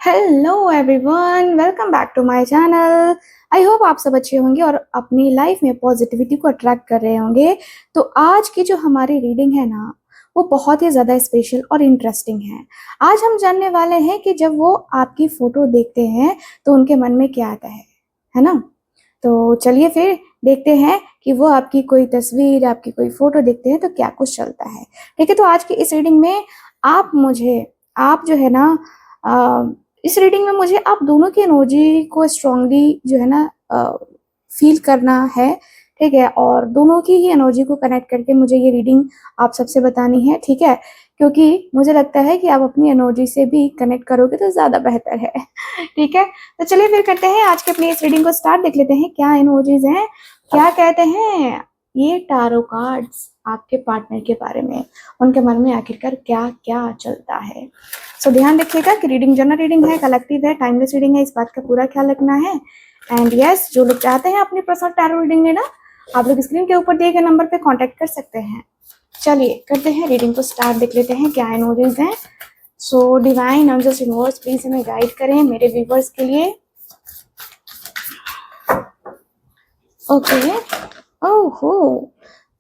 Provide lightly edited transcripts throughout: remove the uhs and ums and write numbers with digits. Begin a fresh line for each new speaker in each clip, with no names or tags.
Hello everyone, welcome back to my channel. I hope आप सब अच्छे होंगे और अपनी लाइफ में पॉजिटिविटी को अट्रैक्ट कर रहे होंगे। तो आज की जो हमारी रीडिंग है ना, वो बहुत ही ज़्यादा स्पेशल और इंटरेस्टिंग है। आज हम जानने वाले हैं कि जब वो आपकी फ़ोटो देखते हैं तो उनके मन में क्या आता है ना। तो चलिए फिर देखते हैं कि वो आपकी कोई तस्वीर, आपकी कोई फ़ोटो देखते हैं तो क्या कुछ चलता है। ठीक है, तो आज की इस रीडिंग में आप जो है ना, इस रीडिंग में मुझे आप दोनों की एनर्जी को स्ट्रांगली जो है ना फील करना है। ठीक है, और दोनों की ही एनर्जी को कनेक्ट करके मुझे ये रीडिंग आप सबसे बतानी है। ठीक है, क्योंकि मुझे लगता है कि आप अपनी एनर्जी से भी कनेक्ट करोगे तो ज़्यादा बेहतर है। ठीक है, तो चलिए फिर करते हैं आज के अपनी इस रीडिंग को स्टार्ट। देख लेते हैं क्या एनर्जीज हैं, क्या कहते हैं ये टारो कार्ड्स आपके पार्टनर के बारे में, उनके मन में आखिरकार क्या क्या चलता है। सो ध्यान रखिएगा कि रीडिंग जनरल रीडिंग है, कलेक्टिव है, टाइमलेस रीडिंग है, इस बात का पूरा ख्याल रखना है। एंड यस, जो लोग चाहते हैं अपनी पर्सनल टैरो रीडिंग लेना, आप लोग स्क्रीन के ऊपर दिए गए नंबर पे कांटेक्ट कर सकते हैं। चलिए करते हैं रीडिंग को स्टार्ट। देख लेते हैं क्या एनर्जीज हैं। So divine angels universe please हमें गाइड करें मेरे व्यूवर्स के लिए। ओके, ओहो,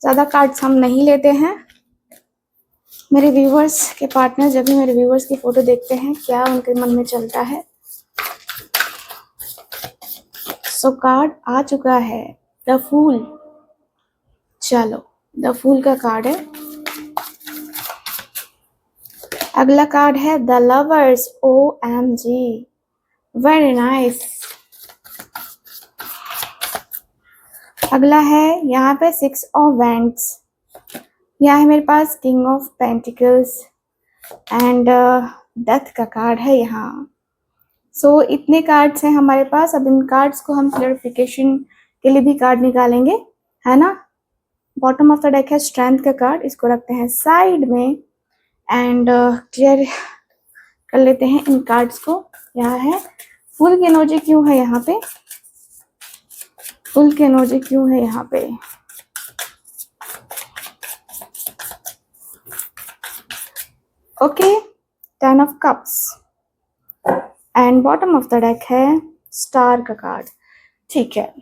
ज्यादा कार्ड्स हम नहीं लेते हैं। मेरे व्यूवर्स के पार्टनर जब भी मेरे व्यूवर्स की फोटो देखते हैं क्या उनके मन में चलता है। सो कार्ड आ चुका है द फूल। चलो, द फूल का कार्ड है। अगला कार्ड है the lovers. OMG, very nice. अगला है यहाँ पे 6 ऑफ वैंड्स। यहाँ है मेरे पास king of pentacles and death का कार्ड है यहाँ। सो इतने कार्ड्स हैं हमारे पास। अब इन कार्ड्स को हम क्लियरिफिकेशन के लिए भी कार्ड निकालेंगे, है ना। बॉटम ऑफ द डेक है स्ट्रेंथ का कार्ड, इसको रखते हैं साइड में एंड क्लियर कर लेते हैं इन कार्ड्स को। यहाँ है फुल की एनर्जी क्यों है यहाँ पे, फुल की एनर्जी क्यों है यहाँ पे। Okay, 10 of cups and bottom of the deck है स्टार का कार्ड। ठीक है,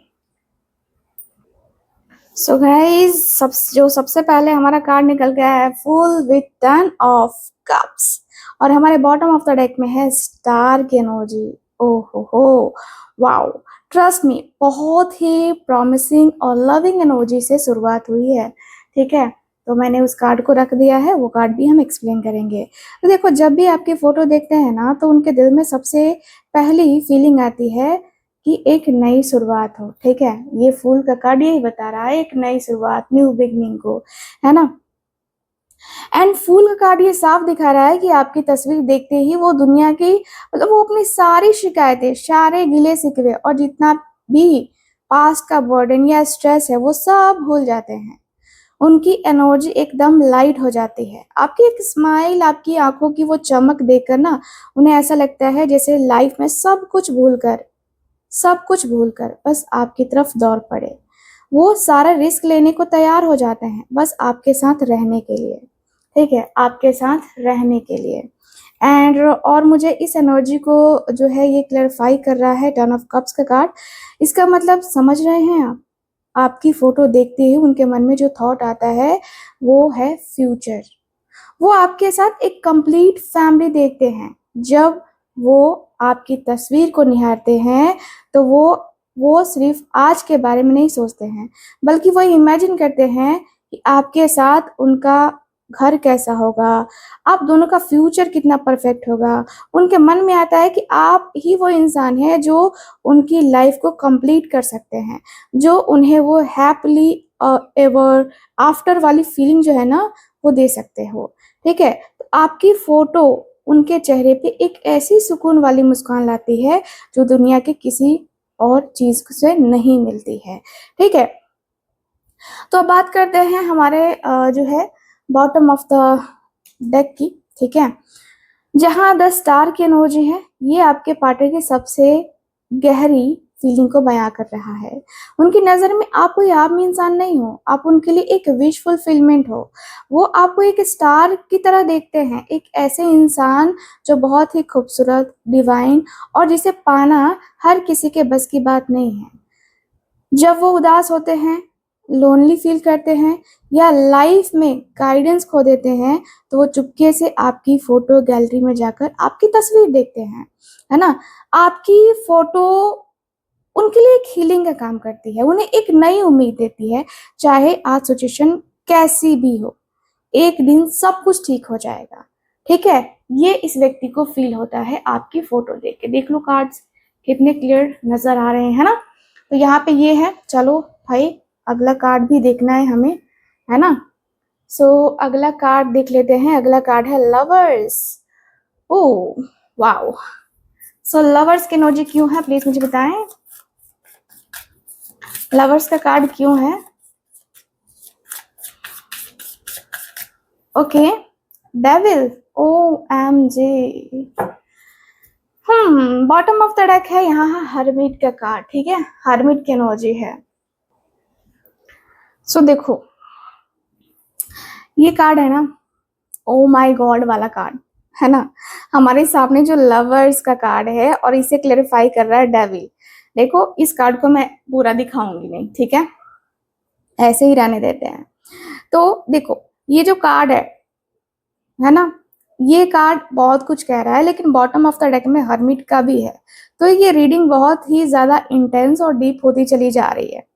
सो गाइज सबसे पहले हमारा कार्ड निकल गया है फुल विथ 10 ऑफ कप्स और हमारे बॉटम ऑफ द डेक में है स्टार की एनर्जी। ओहो, वाओ, ट्रस्ट मी, बहुत ही प्रॉमिसिंग और लविंग एनर्जी से शुरुआत हुई है। ठीक है, तो मैंने उस कार्ड को रख दिया है, वो कार्ड भी हम एक्सप्लेन करेंगे। तो देखो, जब भी आपकी फोटो देखते हैं ना तो उनके दिल में सबसे पहली फीलिंग आती है कि एक नई शुरुआत हो। ठीक है, ये फूल का कार्ड यही बता रहा है, एक नई शुरुआत, न्यू बिगनिंग को, है ना। एंड फूल का कार्ड ये साफ दिखा रहा है कि आपकी तस्वीर देखते ही वो दुनिया की, मतलब वो अपनी सारी शिकायतें, सारे गिले शिकवे और जितना भी पास्ट का बर्डन या स्ट्रेस है वो सब भूल जाते हैं। उनकी एनर्जी एकदम लाइट हो जाती है। आपकी एक स्माइल, आपकी आंखों की वो चमक देखकर ना उन्हें ऐसा लगता है जैसे लाइफ में सब कुछ भूलकर बस आपकी तरफ दौड़ पड़े। वो सारा रिस्क लेने को तैयार हो जाते हैं बस आपके साथ रहने के लिए। ठीक है, आपके साथ रहने के लिए। एंड और मुझे इस एनर्जी को जो है ये क्लैरिफाई कर रहा है 10 ऑफ कप्स का कार्ड। इसका मतलब समझ रहे हैं आप, आपकी फोटो देखते ही उनके मन में जो थॉट आता है वो है फ्यूचर। वो आपके साथ एक कंप्लीट फैमिली देखते हैं। जब वो आपकी तस्वीर को निहारते हैं तो वो सिर्फ आज के बारे में नहीं सोचते हैं, बल्कि वो इमेजिन करते हैं कि आपके साथ उनका घर कैसा होगा, आप दोनों का फ्यूचर कितना परफेक्ट होगा। उनके मन में आता है कि आप ही वो इंसान है जो उनकी लाइफ को कंप्लीट कर सकते हैं, जो उन्हें वो हैप्पीली एवर आफ्टर वाली फीलिंग जो है ना वो दे सकते हो। ठीक है, तो आपकी फोटो उनके चेहरे पे एक ऐसी सुकून वाली मुस्कान लाती है जो दुनिया के किसी और चीज से नहीं मिलती है। ठीक है, तो अब बात करते हैं हमारे जो है बॉटम ऑफ द डेक की। ठीक है, जहां द स्टार की एनर्जी है, ये आपके पार्टनर की सबसे गहरी फीलिंग को बयां कर रहा है। उनकी नज़र में आप कोई आम इंसान नहीं हो, आप उनके लिए एक विश फुलफिलमेंट हो। वो आपको एक स्टार की तरह देखते हैं, एक ऐसे इंसान जो बहुत ही खूबसूरत, डिवाइन और जिसे पाना हर किसी के बस की बात नहीं है। जब वो उदास होते हैं, लोनली फील करते हैं या लाइफ में गाइडेंस खो देते हैं, तो वो चुपके से आपकी फोटो गैलरी में जाकर आपकी तस्वीर देखते हैं, है ना। आपकी फोटो उनके लिए एक हीलिंग का काम करती है, उन्हें एक नई उम्मीद देती है। चाहे आज सिचुएशन कैसी भी हो, एक दिन सब कुछ ठीक हो जाएगा। ठीक है, ये इस व्यक्ति को फील होता है आपकी फोटो देख के। देख लो कार्ड्स कितने क्लियर नजर आ रहे हैं, है ना। तो यहाँ पे ये है। चलो भाई, अगला कार्ड भी देखना है हमें, है ना। सो अगला कार्ड देख लेते हैं। अगला कार्ड है lovers. Oh wow. So lovers के एनर्जी क्यों है, प्लीज मुझे बताएं। लवर्स का कार्ड क्यों है? Okay, devil. O M J. Bottom of the deck है यहाँ हर्मिट का कार्ड। ठीक है, हर्मिट की एनर्जी है। सो देखो, ये कार्ड है ना, ओ माय गॉड वाला कार्ड, है ना। हमारे सामने जो लवर्स का कार्ड है और इसे क्लेरिफाई कर रहा है डेविल। देखो, इस कार्ड को मैं पूरा दिखाऊंगी नहीं, ठीक है, ऐसे ही रहने देते हैं। तो देखो, ये जो कार्ड है ना, ये कार्ड बहुत कुछ कह रहा है, लेकिन बॉटम ऑफ द डेक में हर्मिट का भी है। तो ये रीडिंग बहुत ही ज्यादा इंटेंस और डीप होती चली जा रही है।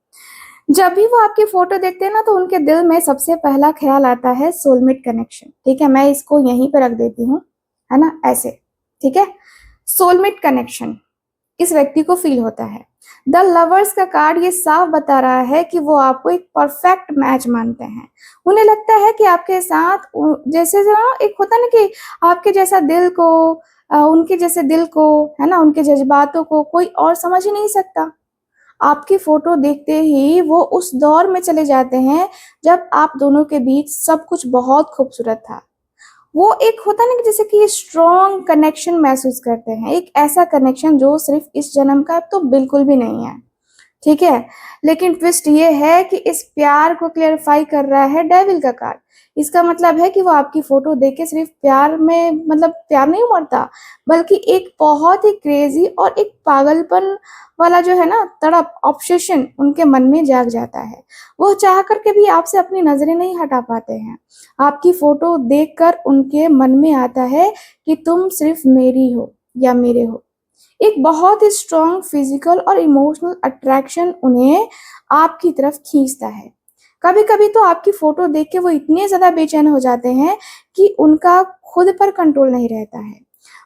जब भी वो आपकी फोटो देखते हैं ना, तो उनके दिल में सबसे पहला ख्याल आता है सोलमेट कनेक्शन। ठीक है, मैं इसको यहीं पे रख देती हूँ, है ना, ऐसे। ठीक है, सोलमेट कनेक्शन इस व्यक्ति को फील होता है। द लवर्स का कार्ड ये साफ बता रहा है कि वो आपको एक परफेक्ट मैच मानते हैं। उन्हें लगता है कि आपके साथ जैसे ना, एक होता है ना कि आपके जैसा दिल को, उनके जैसे दिल को, है ना, उनके जज्बातों को कोई और समझ ही नहीं सकता। आपकी फोटो देखते ही वो उस दौर में चले जाते हैं जब आप दोनों के बीच सब कुछ बहुत खूबसूरत था। वो एक होता ना कि जैसे कि स्ट्रॉन्ग कनेक्शन महसूस करते हैं, एक ऐसा कनेक्शन जो सिर्फ इस जन्म का तो बिल्कुल भी नहीं है। ठीक है, लेकिन ट्विस्ट ये है कि इस प्यार को क्लेरिफाई कर रहा है डेविल का कार्ड। इसका मतलब है कि वो आपकी फोटो देख के सिर्फ प्यार में, मतलब प्यार नहीं उमड़ता, बल्कि एक बहुत ही क्रेजी और एक पागलपन वाला जो है ना, तड़प, ऑब्सेशन उनके मन में जाग जाता है। वो चाह करके भी आपसे अपनी नजरें नहीं हटा पाते हैं। आपकी फोटो देखकर उनके मन में आता है कि तुम सिर्फ मेरी हो या मेरे हो। एक बहुत ही स्ट्रॉन्ग फिजिकल और इमोशनल अट्रैक्शन उन्हें आपकी तरफ खींचता है। कभी कभी तो आपकी फोटो देख के वो इतने ज्यादा बेचैन हो जाते हैं कि उनका खुद पर कंट्रोल नहीं रहता है।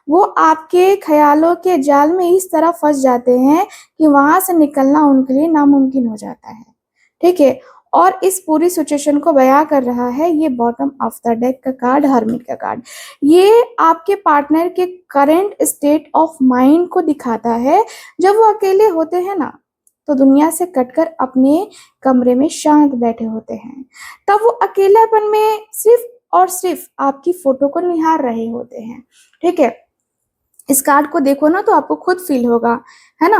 वो आपके ख्यालों के जाल में इस तरह फंस जाते हैं कि वहां से निकलना उनके लिए नामुमकिन हो जाता है। ठीक है, और इस पूरी सिचुएशन को बयां कर रहा है ये बॉटम ऑफ द डेक का कार्ड, हर्मिट का कार्ड। ये आपके पार्टनर के करंट स्टेट ऑफ माइंड को दिखाता है। जब वो अकेले होते हैं ना, तो दुनिया से कटकर अपने कमरे में शांत बैठे होते हैं। तब वो अकेलापन में सिर्फ और सिर्फ आपकी फोटो को निहार रहे होते हैं। ठीक है, इस कार्ड को देखो ना, तो आपको खुद फील होगा, है ना।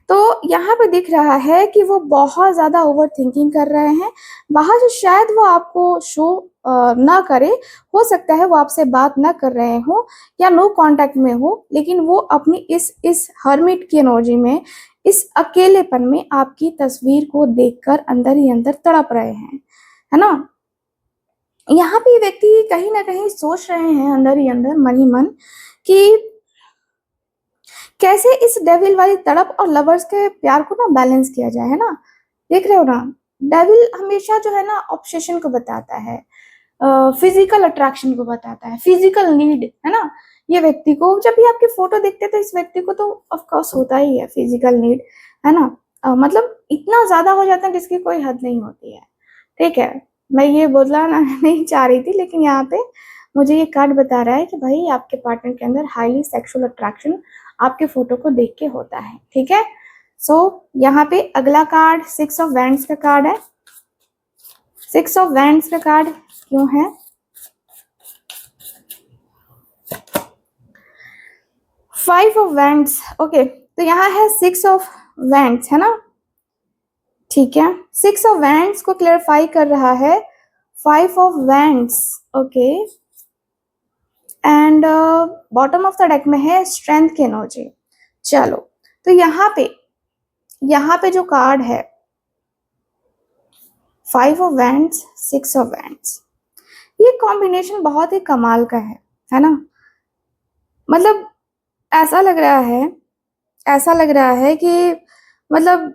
तो यहाँ पे दिख रहा है कि वो बहुत ज्यादा ओवर थिंकिंग कर रहे हैं। बाहर से शायद वो आपको शो ना करे, हो सकता है वो आपसे बात ना कर रहे हो या नो कांटेक्ट में हो, लेकिन वो अपनी इस हर्मिट की एनर्जी में, इस अकेलेपन में आपकी तस्वीर को देखकर अंदर ही अंदर तड़प रहे हैं, है ना। यहाँ पे ये व्यक्ति कहीं ना कहीं सोच रहे हैं अंदर ही अंदर, मन ही मन, कि कैसे इस डेविल वाली तड़प और लवर्स के प्यार को ना बैलेंस किया जाए, है ना। देख रहे हो ना, डेविल हमेशा जो है ना ऑब्सेशन को बताता है, फिजिकल अट्रैक्शन को बताता है, फिजिकल नीड, है ना। ये व्यक्ति को जब भी आपकी फोटो देखते हैं तो इस व्यक्ति को तो ऑफ कोर्स होता ही है फिजिकल नीड, है ना। मतलब इतना ज्यादा हो जाता है जिसकी कोई हद नहीं होती है। ठीक है, मैं ये बोलना नहीं चाह रही थी, लेकिन यहाँ पे मुझे ये कार्ड बता रहा है कि भाई आपके पार्टनर के अंदर हाईली सेक्सुअल अट्रैक्शन आपके फोटो को देख के होता है। ठीक है, सो यहाँ पे अगला कार्ड 6 ऑफ वैंड्स का कार्ड है। 6 ऑफ वैंड्स का कार्ड क्यों है? 5 ऑफ वैंड्स। ओके, तो यहाँ है 6 ऑफ वैंड्स, है ना, ठीक है। 6 ऑफ वैंड्स को क्लेरिफाई कर रहा है 5 of wands, okay. And bottom of the deck में है स्ट्रेंथ की एनर्जी। चलो, तो यहाँ पे जो कार्ड है 5 ऑफ वैंड्स, 6 ऑफ वैंड्स, ये कॉम्बिनेशन बहुत ही कमाल का है ना। मतलब ऐसा लग रहा है कि मतलब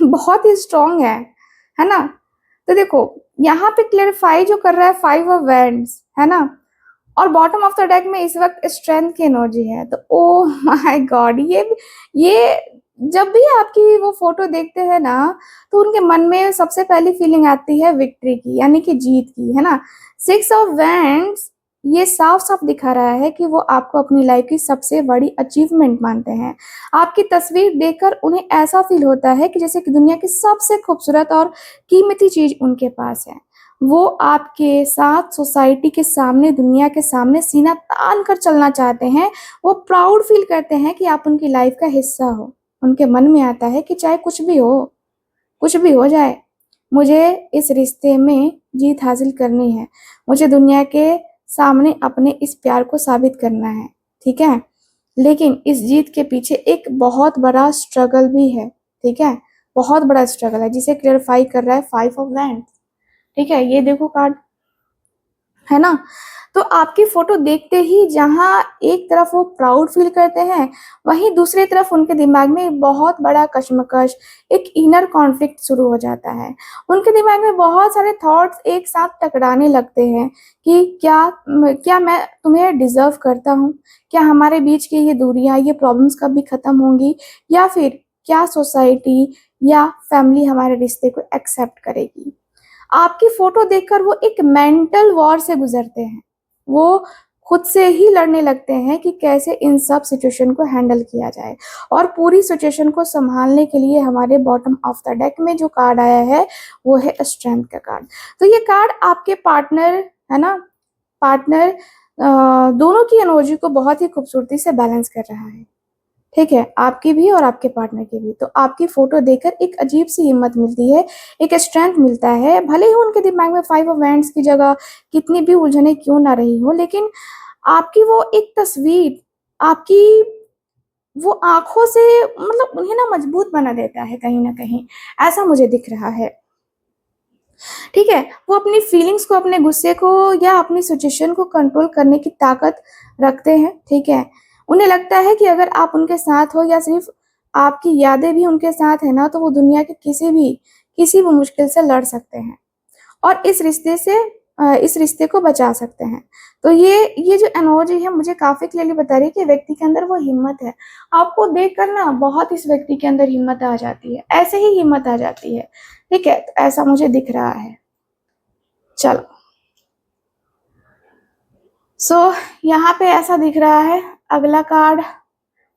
बहुत ही स्ट्रांग है ना। तो देखो यहाँ पे क्लेरिफाई जो कर रहा है 5 ऑफ वैंड्स, है ना, और बॉटम ऑफ द डेक में इस वक्त स्ट्रेंथ की एनर्जी है। तो ओ माय गॉड, ये जब भी आपकी वो फोटो देखते हैं ना, तो उनके मन में सबसे पहली फीलिंग आती है विक्ट्री की, यानी कि जीत की, है ना। 6 ऑफ वैंड्स ये साफ साफ दिखा रहा है कि वो आपको अपनी लाइफ की सबसे बड़ी अचीवमेंट मानते हैं। आपकी तस्वीर देखकर उन्हें ऐसा फील होता है कि जैसे कि दुनिया की सबसे खूबसूरत और कीमती चीज उनके पास है। वो आपके साथ सोसाइटी के सामने, दुनिया के सामने सीना तान कर चलना चाहते हैं। वो प्राउड फील करते हैं कि आप उनकी लाइफ का हिस्सा हो। उनके मन में आता है कि चाहे कुछ भी हो जाए, मुझे इस रिश्ते में जीत हासिल करनी है। मुझे दुनिया के सामने अपने इस प्यार को साबित करना है, ठीक है। लेकिन इस जीत के पीछे एक बहुत बड़ा स्ट्रगल भी है, ठीक है। बहुत बड़ा स्ट्रगल है जिसे क्लियरफाई कर रहा है 5 ऑफ वैंड्स, ठीक है। ये देखो कार्ड, है ना। तो आपकी फोटो देखते ही जहां एक तरफ वो प्राउड फील करते हैं, वहीं दूसरी तरफ उनके दिमाग में एक बहुत बड़ा कश्मकश, एक इनर कॉन्फ्लिक्ट शुरू हो जाता है। उनके दिमाग में बहुत सारे थॉट्स एक साथ टकराने लगते हैं कि क्या मैं तुम्हें डिजर्व करता हूँ? क्या हमारे बीच की ये दूरियां, ये प्रॉब्लम्स कभी खत्म होंगी? या फिर क्या सोसाइटी या फैमिली हमारे रिश्ते को एक्सेप्ट करेगी? आपकी फोटो देखकर वो एक मेंटल वॉर से गुजरते हैं। वो खुद से ही लड़ने लगते हैं कि कैसे इन सब सिचुएशन को हैंडल किया जाए। और पूरी सिचुएशन को संभालने के लिए हमारे बॉटम ऑफ द डेक में जो कार्ड आया है वो है स्ट्रेंथ का कार्ड। तो ये कार्ड आपके पार्टनर, है ना, पार्टनर दोनों की एनर्जी को बहुत ही खूबसूरती से बैलेंस कर रहा है, ठीक है, आपकी भी और आपके पार्टनर की भी। तो आपकी फोटो देखकर एक अजीब सी हिम्मत मिलती है, एक स्ट्रेंथ मिलता है। भले ही उनके दिमाग में 5 ऑफ वैंड्स की जगह कितनी भी उलझने क्यों ना रही हो, लेकिन आपकी वो एक तस्वीर, आपकी वो आंखों से मतलब उन्हें ना मजबूत बना देता है कहीं ना कहीं, ऐसा मुझे दिख रहा है, ठीक है। वो अपनी फीलिंग्स को, अपने गुस्से को या अपनी सिचुएशन को कंट्रोल करने की ताकत रखते हैं, ठीक है। उन्हें लगता है कि अगर आप उनके साथ हो या सिर्फ आपकी यादें भी उनके साथ है ना, तो वो दुनिया के किसी भी मुश्किल से लड़ सकते हैं और इस रिश्ते को बचा सकते हैं। तो ये जो एनर्जी है मुझे काफी क्लियरली बता रही है कि व्यक्ति के अंदर वो हिम्मत है। आपको देखकर ना बहुत इस व्यक्ति के अंदर हिम्मत आ जाती है, ऐसे ही हिम्मत आ जाती है, ठीक है। तो ऐसा मुझे दिख रहा है। चलो, यहाँ पे ऐसा दिख रहा है। अगला कार्ड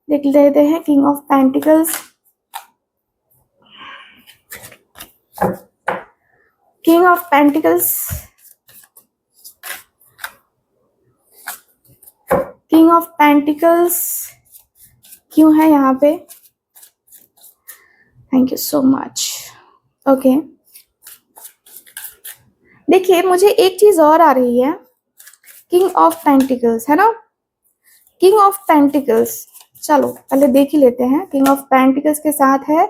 देख लेते हैं, king of pentacles. King of pentacles, king of pentacles क्यों है यहाँ पे? Thank you so much. Okay, देखिए मुझे एक चीज और आ रही है, किंग ऑफ पेंटिकल्स, है ना, किंग ऑफ पेंटिकल्स। चलो पहले देख ही लेते हैं। किंग ऑफ पेंटिकल्स के साथ है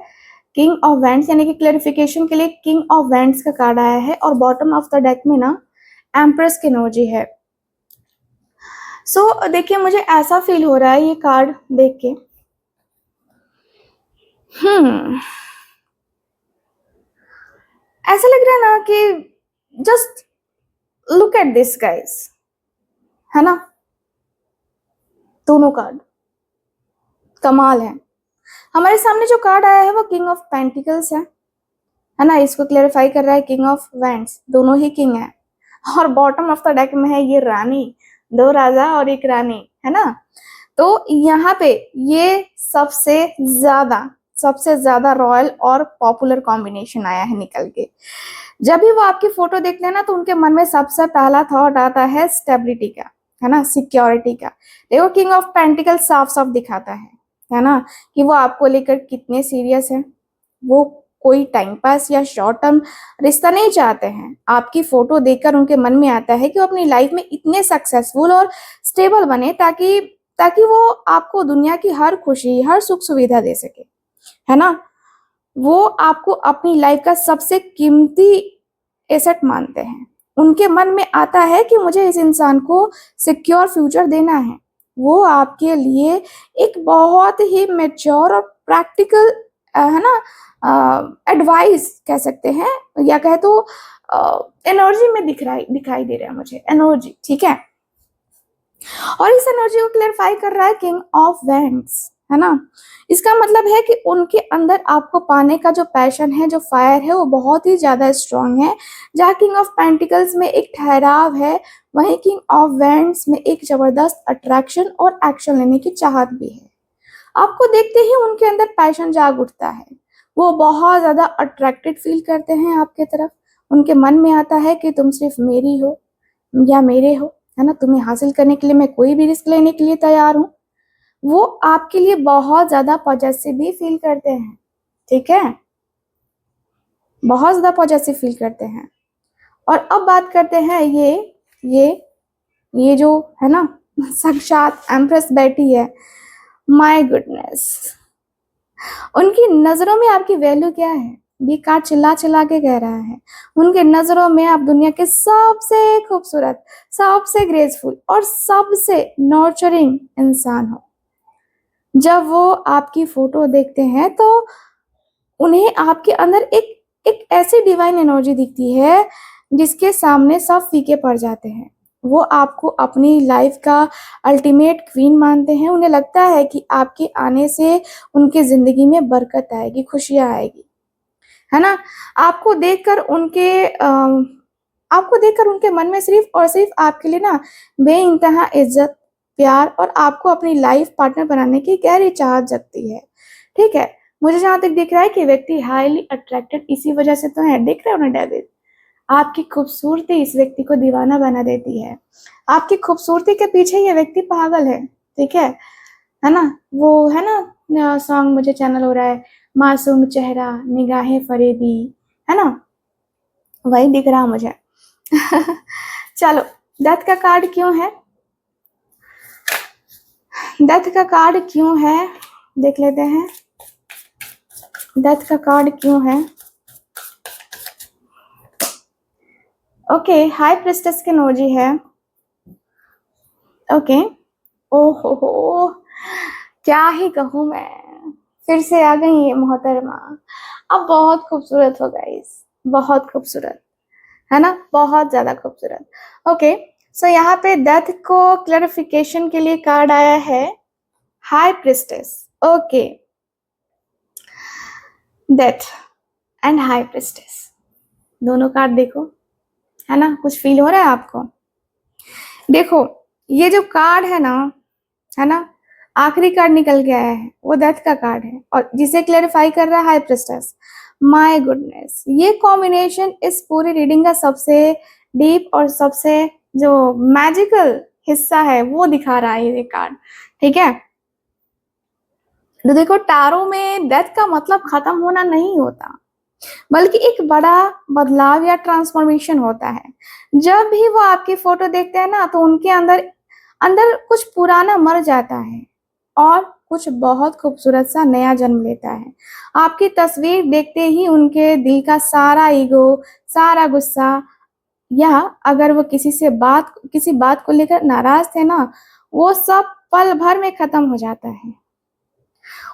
किंग ऑफ वैंड्स, यानी कि क्लैरिफिकेशन के लिए किंग ऑफ वैंड्स का कार्ड आया है और बॉटम ऑफ द डेक में ना एम्प्रेस की एनर्जी है। देखिए मुझे ऐसा फील हो रहा है ये कार्ड देख के, ऐसा लग रहा है ना कि just look at this guys, है ना। दोनों कार्ड कमाल है। हमारे सामने जो कार्ड आया है वो किंग ऑफ पेंटिकल्स है ना, इसको क्लेरिफाई कर रहा है किंग ऑफ वैंड्स, दोनों ही किंग है। और बॉटम ऑफ द डेक में है ये रानी, 2 राजा और 1 रानी, है ना। तो यहाँ पे ये सबसे ज्यादा रॉयल और पॉपुलर कॉम्बिनेशन आया है निकल के। जब भी वो आपकी फोटो देखते हैं ना, तो उनके मन में सबसे पहला थॉट आता है स्टेबिलिटी का, है ना, सिक्योरिटी का। देखो किंग ऑफ पेंटिकल साफ साफ दिखाता है है ना, कि वो आपको लेकर कितने सीरियस है। वो कोई टाइम पास या शॉर्ट टर्म रिश्ता नहीं चाहते हैं। आपकी फोटो देखकर उनके मन में आता है कि वो अपनी लाइफ में इतने सक्सेसफुल और स्टेबल बने ताकि ताकि वो आपको दुनिया की हर खुशी, हर सुख सुविधा दे सके, है ना। वो आपको अपनी लाइफ का सबसे कीमती एसेट मानते हैं। उनके मन में आता है कि मुझे इस इंसान को सिक्योर फ्यूचर देना है। वो आपके लिए एक बहुत ही मैच्योर और प्रैक्टिकल, है ना, एडवाइस कह सकते हैं, या कहे तो एनर्जी में दिखाई दे रहा है मुझे, एनर्जी, ठीक है। और इस एनर्जी को क्लेरिफाई कर रहा है किंग ऑफ वेंट्स, है ना। इसका मतलब है कि उनके अंदर आपको पाने का जो पैशन है, जो फायर है, वो बहुत ही ज्यादा स्ट्रांग है। जहाँ किंग ऑफ पेंटिकल्स में एक ठहराव है, वहीं किंग ऑफ वेंट्स में एक जबरदस्त अट्रैक्शन और एक्शन लेने की चाहत भी है। आपको देखते ही उनके अंदर पैशन जाग उठता है। वो बहुत ज्यादा अट्रैक्टेड फील करते हैं आपके तरफ। उनके मन में आता है कि तुम सिर्फ मेरी हो या मेरे हो, है ना। तुम्हें हासिल करने के लिए मैं कोई भी रिस्क लेने के लिए तैयार हूँ। वो आपके लिए बहुत ज्यादा पॉजेसिव भी फील करते हैं, ठीक है, बहुत ज्यादा पॉजेसिव फील करते हैं। और अब बात करते हैं ये ये जो है ना, साक्षात एम्प्रेस बैठी है। माय गुडनेस, उनकी नजरों में आपकी वैल्यू क्या है, ये कार्ड चिल्ला चिल्ला के कह रहा है। उनके नजरों में आप दुनिया के सबसे खूबसूरत, सबसे ग्रेसफुल और सबसे नर्चरिंग इंसान हो। जब वो आपकी फोटो देखते हैं तो उन्हें आपके अंदर एक एक ऐसी डिवाइन एनर्जी दिखती है जिसके सामने सब फीके पड़ जाते हैं। वो आपको अपनी लाइफ का अल्टीमेट क्वीन मानते हैं। उन्हें लगता है कि आपके आने से उनके जिंदगी में बरकत आएगी, खुशियां आएगी, है ना। आपको देखकर उनके आपको देखकर उनके मन में सिर्फ और सिर्फ आपके लिए ना बेइंतहा इज्जत, प्यार और आपको अपनी लाइफ पार्टनर बनाने की गहरी चाहत जगती है, ठीक है। मुझे जहां तक दिख रहा है कि व्यक्ति हाईली अट्रैक्टेड इसी वजह से तो है। देख रहे हो ना डेविड, आपकी खूबसूरती इस व्यक्ति को दीवाना बना देती है। आपकी खूबसूरती के पीछे ये व्यक्ति पागल है, ठीक है ना। वो है ना सॉन्ग मुझे चैनल हो रहा है, मासूम चेहरा निगाहें फरेबी, है ना, वही दिख रहा मुझे। चलो, डेथ का कार्ड क्यों है, डेथ का कार्ड क्यों है देख लेते हैं। डेथ का कार्ड क्यों है। ओके, हाई प्रिस्टेस की एनर्जी है। ओके, ओहो, क्या ही कहूँ मैं, फिर से आ गई ये मोहतरमा। अब बहुत खूबसूरत हो गाइस, बहुत खूबसूरत, है ना, बहुत ज्यादा खूबसूरत। ओके, सो यहाँ पे डेथ को क्लैरिफिकेशन के लिए कार्ड आया है high priestess. Okay, death and high priestess, दोनों कार्ड देखो, है ना, कुछ फील हो रहा है आपको। देखो, ये जो कार्ड है ना, आखिरी कार्ड निकल के आया है, वो डेथ का कार्ड है और जिसे क्लैरिफाई कर रहा है हाई प्रिस्टेस। माय गुडनेस, ये कॉम्बिनेशन इस पूरी रीडिंग का सबसे डीप और सबसे जो मैजिकल हिस्सा है वो दिखा रहा है ये कार्ड, ठीक है। तो देखो, टारो में डेथ का मतलब खत्म होना नहीं होता, बल्कि एक बड़ा बदलाव या ट्रांसफॉर्मेशन होता है। जब भी वो आपकी फोटो देखते हैं ना, तो उनके अंदर अंदर कुछ पुराना मर जाता है और कुछ बहुत खूबसूरत सा नया जन्म लेता है। आपकी तस्वीर देखते ही उनके दिल का सारा ईगो, सारा गुस्सा, या अगर वो किसी बात को लेकर नाराज थे ना, वो सब पल भर में खत्म हो जाता है।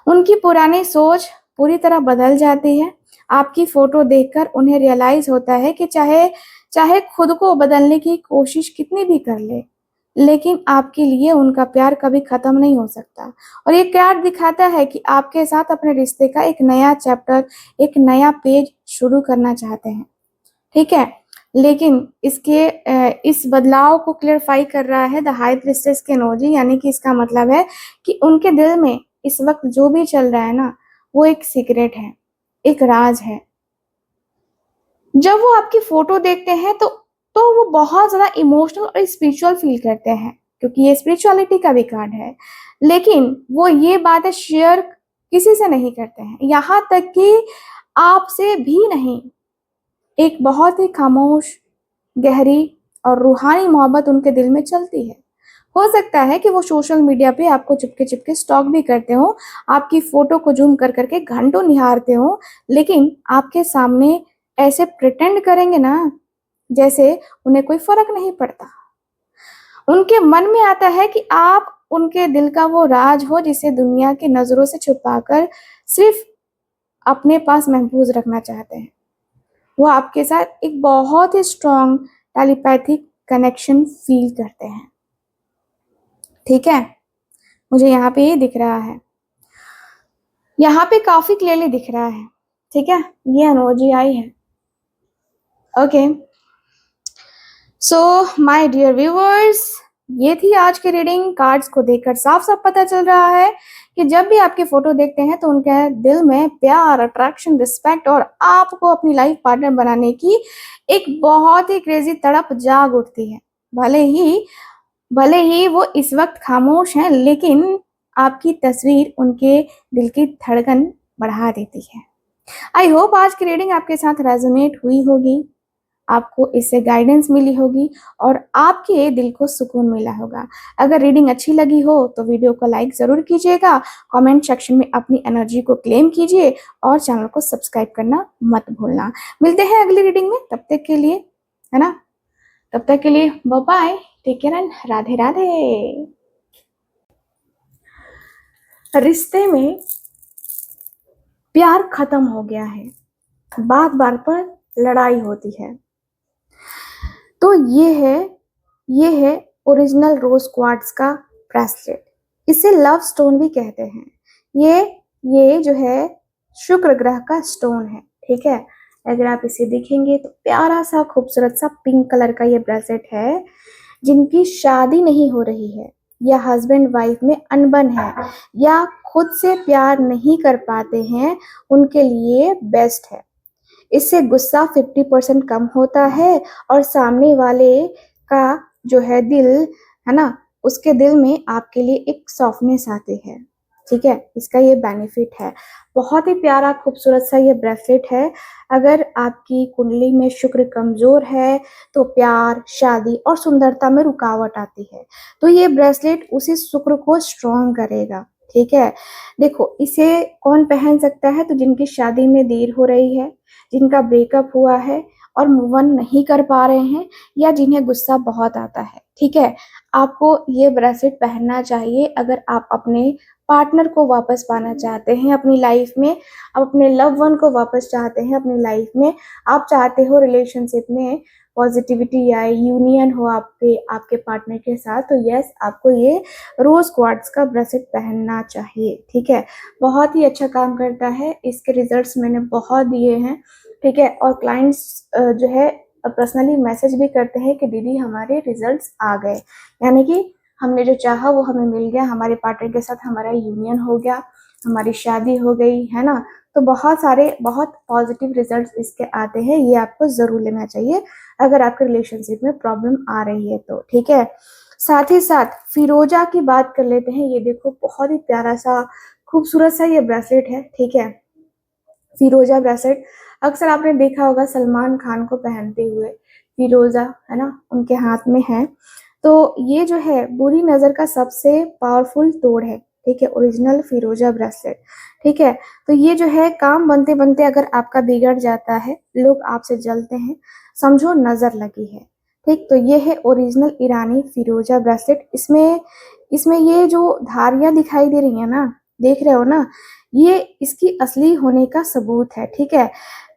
उनकी पुरानी सोच पूरी तरह बदल जाती है। आपकी फोटो देखकर उन्हें रियलाइज होता है कि चाहे चाहे खुद को बदलने की कोशिश कितनी भी कर ले, लेकिन आपके लिए उनका प्यार कभी खत्म नहीं हो सकता। और ये कार्ड दिखाता है कि आपके साथ अपने रिश्ते का एक नया चैप्टर, एक नया पेज शुरू करना चाहते हैं, ठीक है। लेकिन इस बदलाव को क्लियरफाई कर रहा है द हाई प्रिस्टेस की एनर्जी, यानी कि इसका मतलब है कि उनके दिल में इस वक्त जो भी चल रहा है ना, वो एक सीक्रेट है, एक राज है। जब वो आपकी फोटो देखते हैं तो वो बहुत ज्यादा इमोशनल और स्पिरिचुअल फील करते हैं। क्योंकि ये स्पिरिचुअलिटी का भी कार्ड है, लेकिन वो ये बातें शेयर किसी से नहीं करते हैं, यहाँ तक कि आपसे भी नहीं। एक बहुत ही खामोश, गहरी और रूहानी मोहब्बत उनके दिल में चलती है। हो सकता है कि वो सोशल मीडिया पे आपको चुपके चुपके स्टॉक भी करते हो, आपकी फोटो को जूम कर करके घंटों निहारते हो, लेकिन आपके सामने ऐसे प्रिटेंड करेंगे ना जैसे उन्हें कोई फर्क नहीं पड़ता। उनके मन में आता है कि आप उनके दिल का वो राज हो जिसे दुनिया की नजरों से छुपाकर सिर्फ अपने पास महफूज रखना चाहते हैं। वो आपके साथ एक बहुत ही स्ट्रॉन्ग टेलीपैथिक कनेक्शन फील करते हैं। ठीक है, मुझे यहाँ पे ये दिख रहा है, यहाँ पे काफी क्लियरली दिख रहा है। ठीक है, ये एनर्जी आई है। Okay, so my dear viewers, ये थी आज की रीडिंग। कार्ड्स को देखकर साफ साफ पता चल रहा है कि जब भी आपकी फोटो देखते हैं तो उनके दिल में प्यार, अट्रैक्शन, रिस्पेक्ट और आपको अपनी लाइफ पार्टनर बनाने की एक बहुत ही क्रेजी तड़प जाग उठती है। भले ही वो इस वक्त खामोश हैं, लेकिन आपकी तस्वीर उनके दिल की धड़कन बढ़ा देती है। आई होप आज की रीडिंग आपके साथ रेजोनेट हुई होगी, आपको इससे गाइडेंस मिली होगी और आपके दिल को सुकून मिला होगा। अगर रीडिंग अच्छी लगी हो तो वीडियो को लाइक जरूर कीजिएगा, कमेंट सेक्शन में अपनी एनर्जी को क्लेम कीजिए और चैनल को सब्सक्राइब करना मत भूलना। मिलते हैं अगली रीडिंग में, तब तक के लिए, है ना, तब तक के लिए bye bye, take care and Radhe Radhe. रिश्ते में प्यार खत्म हो गया है, बात बात पर लड़ाई होती है, तो ये है ओरिजिनल रोज क्वार्ट्ज का ब्रेसलेट। इसे लव स्टोन भी कहते हैं। ये जो है शुक्र ग्रह का स्टोन है। ठीक है, अगर आप इसे देखेंगे तो प्यारा सा खूबसूरत सा पिंक कलर का ये ब्रेसलेट है। जिनकी शादी नहीं हो रही है या हस्बैंड वाइफ में अनबन है या खुद से प्यार नहीं कर पाते हैं, उनके लिए बेस्ट है। इससे गुस्सा 50% कम होता है और सामने वाले का जो है दिल, है ना, उसके दिल में आपके लिए एक सॉफ्टनेस आती है। ठीक है, इसका ये बेनिफिट है। बहुत ही प्यारा खूबसूरत सा ये ब्रेसलेट है। अगर आपकी कुंडली में शुक्र कमजोर है तो प्यार, शादी और सुंदरता में रुकावट आती है, तो ये ब्रेसलेट उसी शुक्र को स्ट्रॉन्ग करेगा। ठीक है, देखो इसे कौन पहन सकता है, तो जिनकी शादी में देर हो रही है, जिनका ब्रेकअप हुआ है और मूव ऑन नहीं कर पा रहे हैं, या जिन्हें गुस्सा बहुत आता है। ठीक है, आपको ये ब्रेसलेट पहनना चाहिए अगर आप अपने पार्टनर को वापस पाना चाहते हैं अपनी लाइफ में, आप अपने लव वन को वापस चाहते हैं अपनी लाइफ में, आप चाहते हो रिलेशनशिप में पॉजिटिविटी आए, यूनियन हो आपके पार्टनर के साथ, तो यस, आपको ये रोज क्वार्ट्ज का ब्रेसलेट पहनना चाहिए। ठीक है, बहुत ही अच्छा काम करता है, इसके रिजल्ट्स मैंने बहुत दिए हैं। ठीक है, और क्लाइंट्स जो है पर्सनली मैसेज भी करते हैं कि दीदी हमारे रिजल्ट्स आ गए, यानी कि हमने जो चाहा वो हमें मिल गया, हमारे पार्टनर के साथ हमारा यूनियन हो गया, हमारी शादी हो गई, है ना। तो बहुत पॉजिटिव रिजल्ट्स इसके आते हैं, ये आपको जरूर लेना चाहिए अगर आपके रिलेशनशिप में प्रॉब्लम आ रही है तो। ठीक है, साथ ही साथ फिरोजा की बात कर लेते हैं। ये देखो बहुत ही प्यारा सा खूबसूरत सा ये ब्रेसलेट है। ठीक है, फिरोजा ब्रेसलेट अक्सर आपने देखा होगा सलमान खान को पहनते हुए, फिरोजा, है ना, उनके हाथ में है। तो ये जो है बुरी नजर का सबसे पावरफुल तोड़ है। ठीक है, ओरिजिनल फिरोजा ब्रेसलेट। ठीक है, तो ये जो है काम बनते बनते अगर आपका बिगड़ जाता है, लोग आपसे जलते हैं, समझो नजर लगी है। ठीक, तो ये है ओरिजिनल ईरानी फिरोजा ब्रेसलेट। इसमें ये जो धारियां दिखाई दे रही है ना, देख रहे हो ना, ये इसकी असली होने का सबूत है। ठीक है,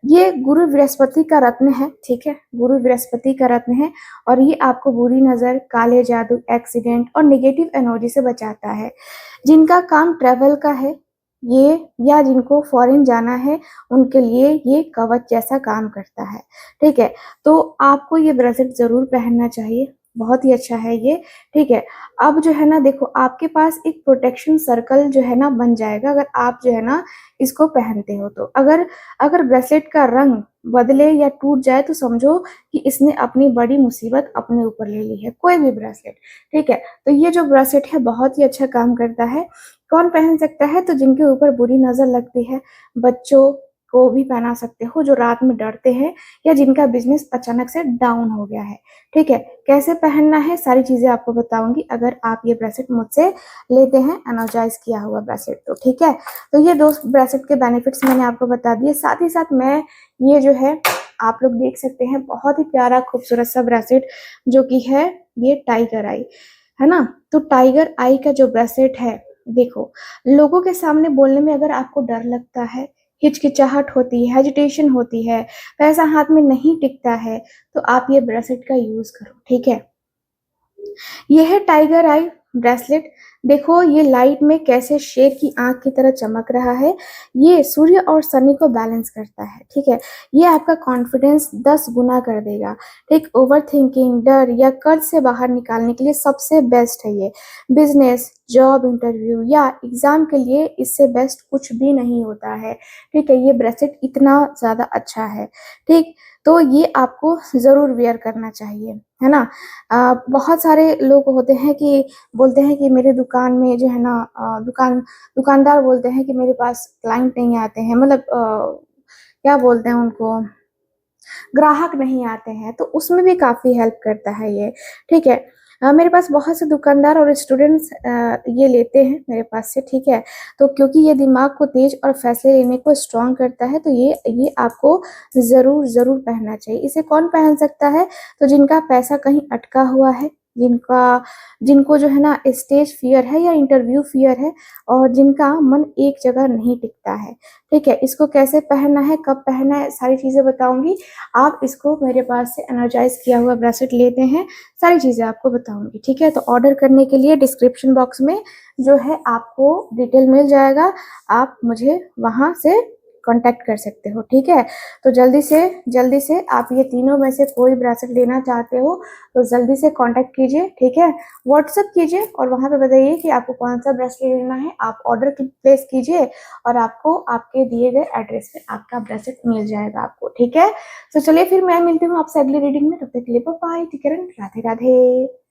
ये गुरु बृहस्पति का रत्न है। ठीक है, गुरु बृहस्पति का रत्न है और ये आपको बुरी नजर, काले जादू, एक्सीडेंट और नेगेटिव एनर्जी से बचाता है। जिनका काम ट्रेवल का है ये, या जिनको फॉरेन जाना है, उनके लिए ये कवच जैसा काम करता है। ठीक है, तो आपको ये ब्रेसलेट जरूर पहनना चाहिए, बहुत ही अच्छा है ये। ठीक है, अब जो है ना, देखो आपके पास एक प्रोटेक्शन सर्कल जो है ना बन जाएगा अगर आप जो है ना इसको पहनते हो तो। अगर अगर ब्रेसलेट का रंग बदले या टूट जाए तो समझो कि इसने अपनी बड़ी मुसीबत अपने ऊपर ले ली है, कोई भी ब्रेसलेट, ठीक है। तो ये जो ब्रेसलेट है बहुत ही अच्छा काम करता है। कौन पहन सकता है? तो जिनके ऊपर बुरी नजर लगती है, बच्चों को भी पहना सकते हो जो रात में डरते हैं, या जिनका बिजनेस अचानक से डाउन हो गया है, ठीक है। कैसे पहनना है सारी चीजें आपको बताऊंगी अगर आप ये ब्रेसलेट मुझसे लेते हैं एनर्जाइज किया हुआ ब्रेसलेट तो, ठीक है। तो ये दो ब्रेसलेट के बेनिफिट्स मैंने आपको बता दिए। साथ ही साथ मैं ये जो है आप लोग देख सकते हैं बहुत ही प्यारा खूबसूरत सा ब्रेसलेट जो कि है ये टाइगर आई, है ना। तो टाइगर आई का जो ब्रेसलेट है, देखो, लोगों के सामने बोलने में अगर आपको डर लगता है, हिचकिचाहट होती है, हेजिटेशन होती है, पैसा हाथ में नहीं टिकता है, तो आप ये ब्रेसलेट का यूज करो, ठीक है। ये है टाइगर आई ब्रेसलेट। देखो ये लाइट में कैसे शेर की आंख की तरह चमक रहा है। ये सूर्य और शनि को बैलेंस करता है, ठीक है। ये आपका कॉन्फिडेंस 10 गुना कर देगा, ठीक। ओवर थिंकिंग, डर या कर्ज से बाहर निकालने के लिए सबसे बेस्ट है ये। बिजनेस, जॉब इंटरव्यू या एग्जाम के लिए इससे बेस्ट कुछ भी नहीं होता है, ठीक है। ये ब्रेसलेट इतना ज्यादा अच्छा है, ठीक। तो ये आपको जरूर वेयर करना चाहिए, है ना। बहुत सारे लोग होते हैं कि बोलते हैं कि मेरे दुकान में जो है ना दुकानदार बोलते हैं कि मेरे पास क्लाइंट नहीं आते हैं, मतलब क्या बोलते हैं उनको, ग्राहक नहीं आते हैं, तो उसमें भी काफ़ी हेल्प करता है ये, ठीक है। मेरे पास बहुत से दुकानदार और स्टूडेंट्स ये लेते हैं मेरे पास से, ठीक है। तो क्योंकि ये दिमाग को तेज और फैसले लेने को स्ट्रांग करता है, तो ये आपको ज़रूर ज़रूर पहनना चाहिए। इसे कौन पहन सकता है? तो जिनका पैसा कहीं अटका हुआ है, जिनको जो है ना स्टेज फियर है या इंटरव्यू फियर है, और जिनका मन एक जगह नहीं टिकता है, ठीक है। इसको कैसे पहनना है, कब पहनना है, सारी चीज़ें बताऊंगी। आप इसको मेरे पास से एनर्जाइज किया हुआ ब्रेसलेट लेते हैं, सारी चीज़ें आपको बताऊंगी, ठीक है। तो ऑर्डर करने के लिए डिस्क्रिप्शन बॉक्स में जो है आपको डिटेल मिल जाएगा, आप मुझे वहाँ से कांटेक्ट कर सकते हो, ठीक है। तो जल्दी से आप ये तीनों में से कोई ब्रेसलेट लेना चाहते हो तो जल्दी से कांटेक्ट कीजिए, ठीक है। व्हाट्सएप कीजिए और वहाँ पे बताइए कि आपको कौन सा ब्रेसलेट लेना है, आप ऑर्डर प्लेस कीजिए और आपको आपके दिए गए एड्रेस पे आपका ब्रेसलेट मिल जाएगा आपको, ठीक है। तो चलिए फिर मैं मिलती हूँ आपसे अगली रीडिंग में, तब तक के लिए bye bye, take care, Radhe Radhe.